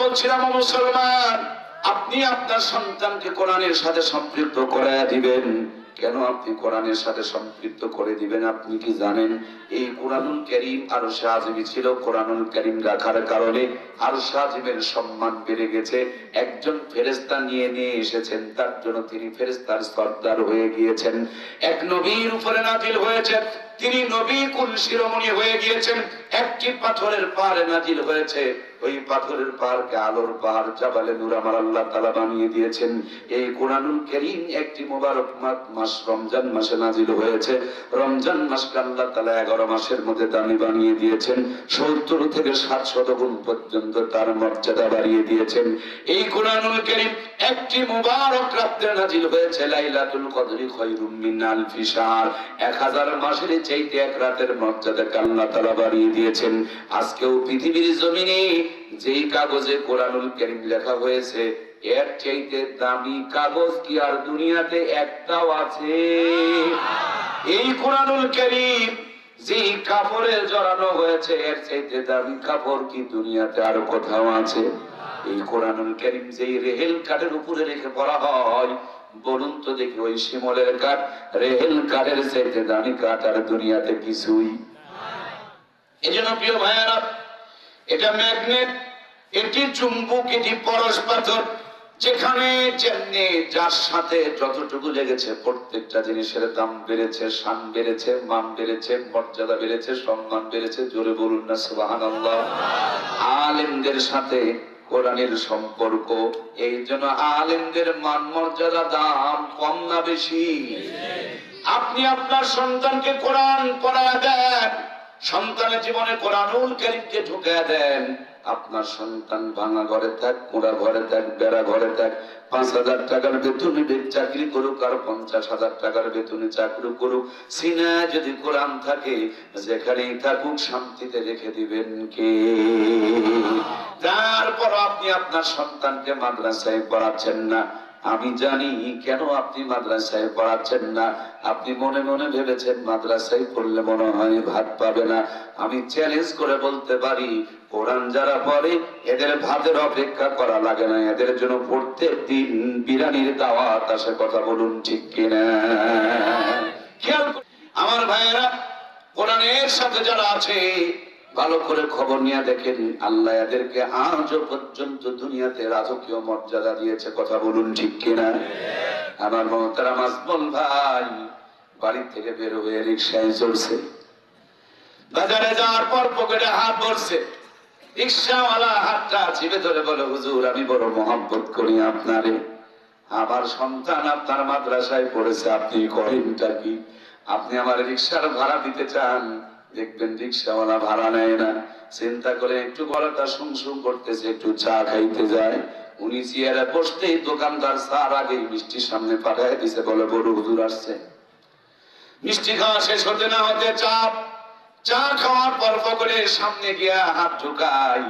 বলছিলাম মুসলমান, আপনি আপনার সন্তানকে কোরআনের সাথে সম্পৃক্ত করে দিবেন। কেন আপনি কোরআনের সাথে সম্পৃক্ত করে দিবেন? আপনি কি জানেন এই কোরআনুল কারীম আরশে আজিমে ছিল, কোরআনুল কারীম রাখার কারণে আরশে আজিমের সম্মান বেড়ে গেছে। একজন ফেরেশতা নিয়ে এসেছেন, তার জন্য তিনি ফেরেশতার সর্দার হয়ে গিয়েছেন। এক নবীর উপরে নাজিল হয়েছে, তিনি নবী কুল শিরোমণি হয়ে গিয়েছেন। একটি পাথরের পাহাড়ে নাজিল হয়েছে, ওই পাথরের পাহাড়কে আলোর পাহাড় জাবালে নূর আমার আল্লাহ তাআলা বানিয়ে দিয়েছেন। এই কোরআনুল কারীম একটি মোবারক মাস রমজান মাসে নাজিল হয়েছে। রমজান মাসকে আল্লাহ তাআলা 11 মাসের মধ্যে দামি বানিয়ে দিয়েছেন। 70 থেকে 700 গুণ পর্যন্ত তার মর্যাদা বাড়িয়ে দিয়েছেন। এই কোরআনুল কারীম একটি মোবারক রাতে নাজিল হয়েছে, লাইলাতুল কদরি খায়রুম মিন আলফি শাহর। 1000 মাসের চাইতে এক রাতের মর্যাদাকে আল্লাহ তাআলা বাড়িয়ে দিয়েছেন। আজকেও পৃথিবীর জমিনে যেই কাগজে কোরআনুল কারীম লেখা হয়েছে, এর চাইতে দামি কাগজ কি আর দুনিয়াতে একটাও আছে? এই কোরআনুল কারীম যেই কাপড়ে জড়ানো হয়েছে, এর চাইতে দামি কাপড় কি দুনিয়াতে আর কোথাও আছে? এই কোরআনুল কারীম যেই রেহেল কাঠের উপরে রেখে পড়া হয়, বলুন তো দেখি ওই শিমলের কাঠ রেহেল কাঠের চাইতে দামি কাঠ আর দুনিয়াতে কিছুই। এজন্য প্রিয় ভাইয়েরা, এটা ম্যাগনেট, এটি চুম্বক, এটি পরশ পাথর। যেখানে যেমনি যার সাথে যতটুকু লেগেছে, প্রত্যেকটা জিনিসের দাম বেড়েছে, শান বেড়েছে, মান বেড়েছে, মর্যাদা বেড়েছে, সম্মান বেড়েছে। জোরে বলুন না সুবহানাল্লাহ। আলেমদের সাথে কোরআনের সম্পর্ক, এই জন্য আলেমদের মান মর্যাদা দাম কম না বেশি? আপনি আপনার সন্তানকে কোরআন পড়ায় দেন, সন্তানের জীবনে কোরআনুল কারীমকে ঢুকায় দেন। আপনার সন্তান ভাঙা ঘরে থাক, মোড়া ঘরে থাক, বেড়া ঘরে থাক, 5000 টাকার বেতনে চাকরি করুক আর 50,000 টাকার বেতনে চাকরি করুক, সিনায় যদি কোরআন থাকে, যেখানেই থাকুক শান্তিতে রেখে দিবেন কে? তারপর আপনি আপনার সন্তানকে মাদ্রাসায় পড়াচ্ছেন না। আমি জানি কেন আপনি মাদ্রাসায় পড়াচ্ছেন না। আপনি মনে মনে ভেবেছেন মাদ্রাসায় পড়লে মনে হয় ভাত পাবে না। আমি চ্যালেঞ্জ করে বলতে পারি, কোরআন যারা পড়ে এদের ভাতের অপেক্ষা করা লাগে না, এদের জন্য প্রত্যেক দিন বিরিয়ানির দাওয়াত আসে। কথা বলুন ঠিক কিনা? খেয়াল আমার ভাইয়েরা, কোরআনের সাথে যারা আছে ভালো করে খবর নিয়ে দেখেন, আল্লাহ এদেরকে আজও পর্যন্ত দুনিয়াতে রাজকীয় মর্যাদা দিয়েছে। কথা বলুন ঠিক কিনা? আমার মোহতারাম আজমল ভাই বাড়ি থেকে বের হয়ে রিকশায় চলছে, বাজারে যাওয়ার পর পকেটে হাত ভরছে। রিকশাওয়ালা হাতটা চিপে ধরে বলে, হুজুর আমি বড় মহব্বত করি আপনারে, আমার সন্তান আপনার মাদ্রাসায় পড়েছে, আপনি করেনটা কি? আপনি আমার রিকশার ভাড়া দিতে চান? দেখবেন রিকশাওয়ালা ভাড়া নেয় না। চিন্তা করে একটু গলাটা শুমশুম করতেছে, একটু চা খাইতে যায়। উনি চেয়ারে বসতেই দোকানদার চার আগেই মিষ্টি সামনে পাঠায় দিছে, বলে বড় হুজুর আসছে। মিষ্টি খাওয়া শেষ হতে না হতে চা খাওয়ার পর পকেটের সামনে গিয়া হাত ঢুকাই।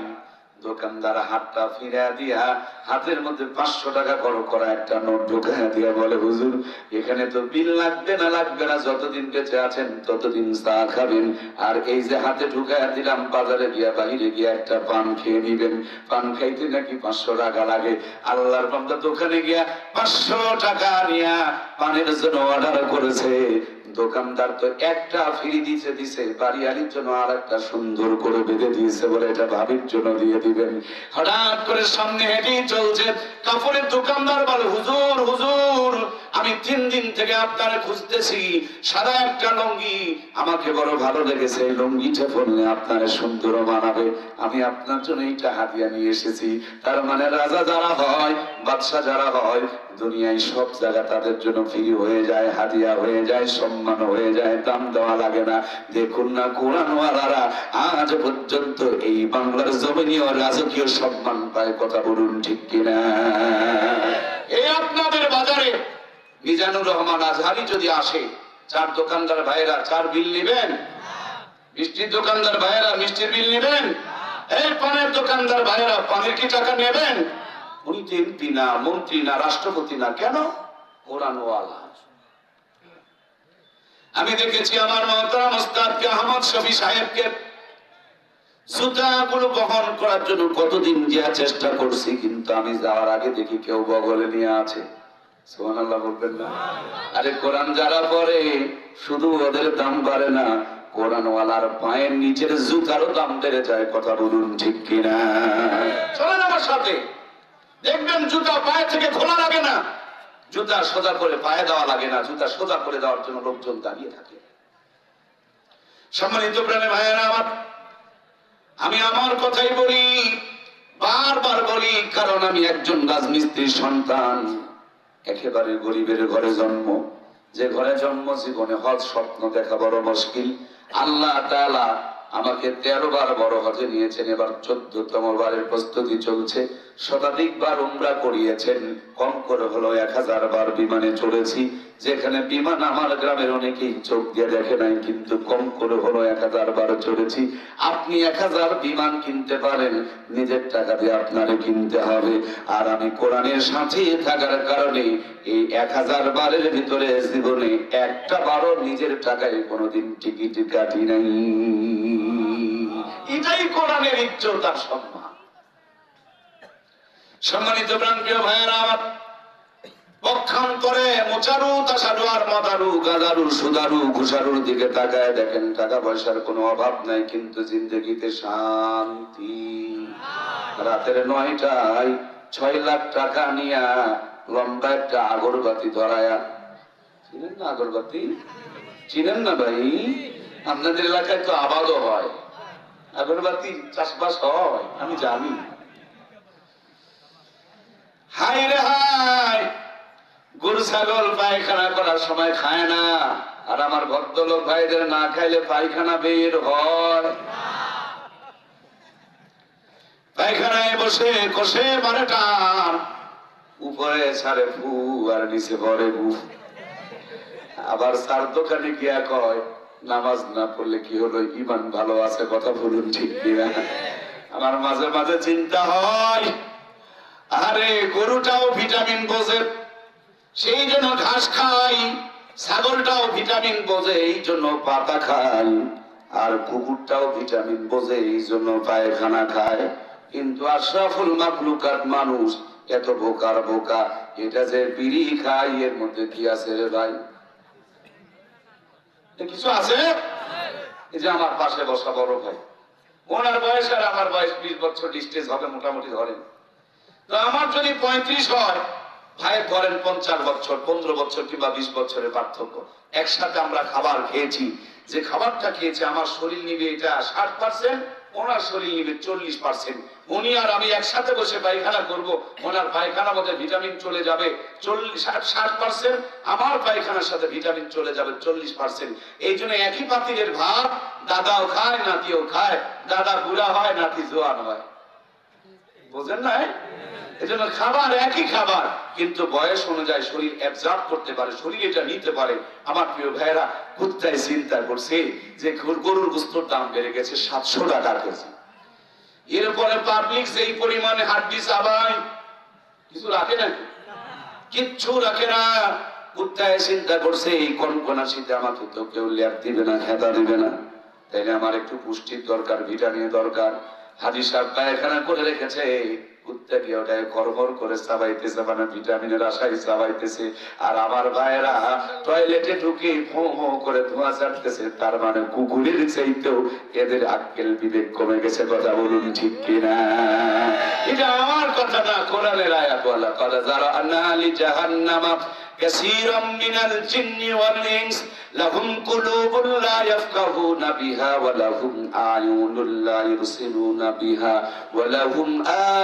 দোকানদার হাতটা ফিরা দিয়া হাতের মধ্যে 500 টাকা বড় করা একটা নোট ঢুকাইয়া দিয়া বলে, হুজুর এখানে তো বিল লাগবে না, লাগবে না, যতদিন বেঁচে আছেন ততদিন চা খাবেন। আর এই যে হাতে ঢুকাইয়া দিলাম, বাজারে গিয়া বাইরে গিয়া একটা পান খেয়ে নিবেন, পান খাইতে নাকি 500 টাকা লাগে। আল্লাহর বান্দা দোকানে গিয়া 500 টাকা নিয়া পানের জন্য অর্ডার করেছে। দোকানদার তো একটা ফ্রি দিছে, বাড়িয়ালির জন্য আর একটা সুন্দর করে বেঁধে দিয়েছে, বলে এটা ভাবির জন্য দিয়ে দিবেন। হঠাৎ করে সামনে হেঁটেই চলছে কাপড়ের দোকানদার, বলে হুজুর হুজুর আমি 3 দিন থেকে আপনারে খুঁজতেছি, সাদা একটা লুঙ্গি আমাকে বড় ভালো লেগেছে, এই লুঙ্গিটা পরলে আপনারে সুন্দর মানাবে, আমি আপনার জন্য এইটা হাদিয়া নিয়ে এসেছি। তার মানে রাজা যারা হয়, বাদশা যারা হয়, দুনিয়ায় সব জায়গা তাদের জন্য ফ্রি হয়ে যায়, হাদিয়া হয়ে যায়, সম্মান হয়ে যায়, দাম দেওয়া লাগে না। দেখুন না কোরআনওয়ালারা আজ পর্যন্ত এই বাংলার জমিনেও রাজকীয় সম্মান পায়। কথা বলুন ঠিক কিনা? এই আপনাদের বাজারে মিজানুর রহমান আজহারি যদি আসে, চার দোকানদার ভাইরা চার বিল নেবেন? মিষ্টির দোকানদার ভাইরা মিষ্টির বিল নেবেন? এই পানের দোকানদার ভাইরা পানের কি টাকা নেবেন? উনি তো এমপি না, মন্ত্রী না, রাষ্ট্রপতি না, কেন? কোরআনওয়ালা। আমি দেখেছি আমার মহতারাম ওস্তাদ আহমদ শফি সাহেবকে জুতাগুলো বহন করার জন্য কতদিন যে চেষ্টা করছি, কিন্তু আমি যাওয়ার আগে দেখি কেউ বগলে নিয়ে আছে। সুবহানাল্লাহ বলবেন না? আরে কোরআন যারা পড়ে শুধু ওদের দাম বাড়ে না, কোরআনওয়ালার পায়ের নিচের জুতারও দাম বেড়ে যায়। কথা বলুন ঠিক কিনা? চলেন আমার সাথে, দেখবেন জুতা পায়ে থেকে খোলা লাগে না, জুতা সোজা করে পায়ে দেওয়া লাগে না, জুতা সোজা করে দেওয়ার জন্য লোকজন দাঁড়িয়ে থাকে। সম্মানিত প্রাণে ভাইয়েরা আমার, আমি আমার কথাই বলি, বারবার বলি, কারণ আমি একজন রাজমিস্ত্রির সন্তান, একেবারে গরিবের ঘরে জন্ম। যে ঘরে জন্ম জীবনে হজ স্বপ্ন দেখা বড় মুশকিল। আল্লাহ তাআলা আমাকে 13 বার বড় হজে নিয়েছেন, এবার 14তম বারের প্রস্তুতি চলছে। শতাধিকবার উমরা করিয়েছেন, কম করে হলো 1000 বার বিমানে চড়েছি। যেখানে বিমান আমার গ্রামের অনেকেই চোখ দিয়ে দেখে নাই, কিন্তু কম করে হলো 1000 বার চড়েছি। আপনি 1000 বিমান কিনতে পারেন, নিজের টাকা দিয়ে আপনারে কিনতে হবে। আর আমি কোরআনের সাথে থাকার কারণে এই 1000 বারের ভিতরে জীবনে একটা বারও নিজের টাকায় কোনোদিন টিকিট কাটি নাই। এটাই কোরআনের ইজ্জত আর সম্মান। সম্মানিত প্রাণপ্রিয় ভাইয়েরা আমার, পক্ষান্তরে মোচারু তাসারু আর মাদারু গাদারু সুদারু ঘুষারুর দিকে তাকায় দেখেন, টাকা পয়সার কোনো অভাব নাই, কিন্তু জিন্দগিতে শান্তি। রাতের 9টায় 6 লাখ টাকা নিয়া লম্বা একটা আগরবাতি ধরায়া, চিনেন না আগরবাতি? চিনেন না ভাই? আপনাদের এলাকায় তো আবাদও হয়, আগরবাতি চাষবাস হয়, আমি জানি। হাই রে হাই, গরু ছাগল পায়খানা করার সময় খায় না, আর আমার ভদ্রলোক ভাইদের না খাইলে পায়খানা বের হয়। পায়খানায় বসে কষে মারে টান, উপরে ছাড়ে ফু আর নিচে ভরে গু। আবার চার দোকানে গিয়া কয়, নামাজ না পড়লে কি হলো, ইমান ভালো আছে। কথা বলুন ঠিক কিনা? আমার মাঝে মাঝে চিন্তা হয়, আরে গরুটাও ভিটামিন বোঝে, সেই জন্য ঘাস খাই, ছাগলটাও ভিটামিন বোঝে, এই জন্য পাতা খাই, আর কুকুরটাও ভিটামিন বোঝে, এই জন্য পায়খানা খায়। কিন্তু আশরাফুল মাখলুকাত মানুষ এত বোকার বোকা, এটা যে বিড়ি খাই, এর মধ্যে কি আছে রে ভাই? কিছু আছে? এই যে আমার পাশে বসা বড় ভাই, ওনার বয়স আর আমার বয়স 20 বছর ডিস্টেন্স হবে মোটামুটি ধরেন। তো আমার যদি 35 হয়, ভাইয়ের ধরেন 50 বছর, 15 বছর কিংবা 20 বছরের পার্থক্য। একসাথে আমরা খাবার খেয়েছি, যে খাবারটা খেয়েছে আমার শরীর নিবে এটা 60%, ওনার শরীর নিবে 40%। উনি আর আমি একসাথে বসে পায়খানা করব, ওনার পায়খানার মধ্যে ভিটামিন চলে যাবে 60%, আমার পায়খানার সাথে ভিটামিন চলে যাবে 40%। এই জন্য একই পাতিলের ভাত দাদাও খায়, নাতিও খায়, দাদা বুড়া হয়, নাতি জোয়ান হয়। বুঝেন না? এজন্য খাবার একই খাবার, কিন্তু বয়স অনুযায়ী শরীর অ্যাবজর্ব করতে পারে, শরীর এটা নিতে পারে। আমার প্রিয় ভাইয়েরা, কুত্তায় চিন্তা করছে যে গরুর গোশতের দাম বেড়ে গেছে 700 টাকা কেজি। এরপরে পাবলিক যেই পরিমাণে হাড্ডি চাবায়, কিছু রাখে নাকি? কিচ্ছু রাখে না। কুত্তায় চিন্তা করছে এই কনকনা শীতে আমাকে তো কেউ লেপ দিবে না, খেতা দিবে না, তাইলে আমার একটু পুষ্টির দরকার, ভিটামিনের দরকার। হাজি সাহেব পায়খানা করে রেখেছে, কুত্তা গিয়ে ওটায় ঘর করে চাবাইতেছে, মানে ভিটামিনের আশায় চাবাইতেছে। আর আমার ভাইয়েরা টয়লেটে ঢুকে ফো ফো করে ধোঁয়া ছাড়তেছে, তার মানে কুকুরের চাইতেও এদের আক্কেল বিবেক কমে গেছে। কথা বলুন ঠিক কিনা? এটা আমার কথা না, কোরআনের আয়াত। ওয়ালা ক্বাদ যারা'না লিজাহান্নামা কাসীরাম মিনাল জিন্নি ওয়াল ইনস লাহুম কুলুবুন লা ইয়াফকাহুনা বিহা ওয়া লাহুম আ'য়ুনুন লা ইবসিরুনা বিহা ওয়া লাহুম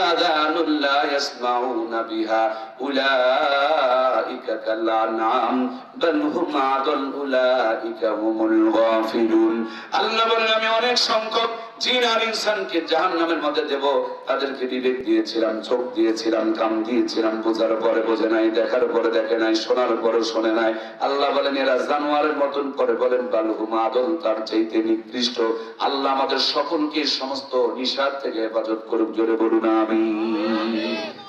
আযানুন লা ইয়াসমাউনা বিহা উলাইকা কাল আনআম বাল হুম আদাল উলাইকা হুমুল গাফিলুন। আল্লাহ বলেন, আমি অনেক সংখ্যক জিন আর ইনসানকে জাহান্নামের মধ্যে দেব। তাদেরকে বিবেক দিয়েছিলাম, চোখ দিয়েছিলাম, কান দিয়েছিলাম, বোঝার পরে বোঝে নাই, দেখার পরে দেখে নাই, শোনার পরে শোনে নাই। আল্লাহ বলেন, এরা জানোয়ারের মতন করে, বলেন বালহুম আদল, তার চাইতে নিকৃষ্ট। আল্লাহ আমাদের সকলকে সমস্ত নিশার থেকে হেফাজত করুক। জোরে বলুন আমিন।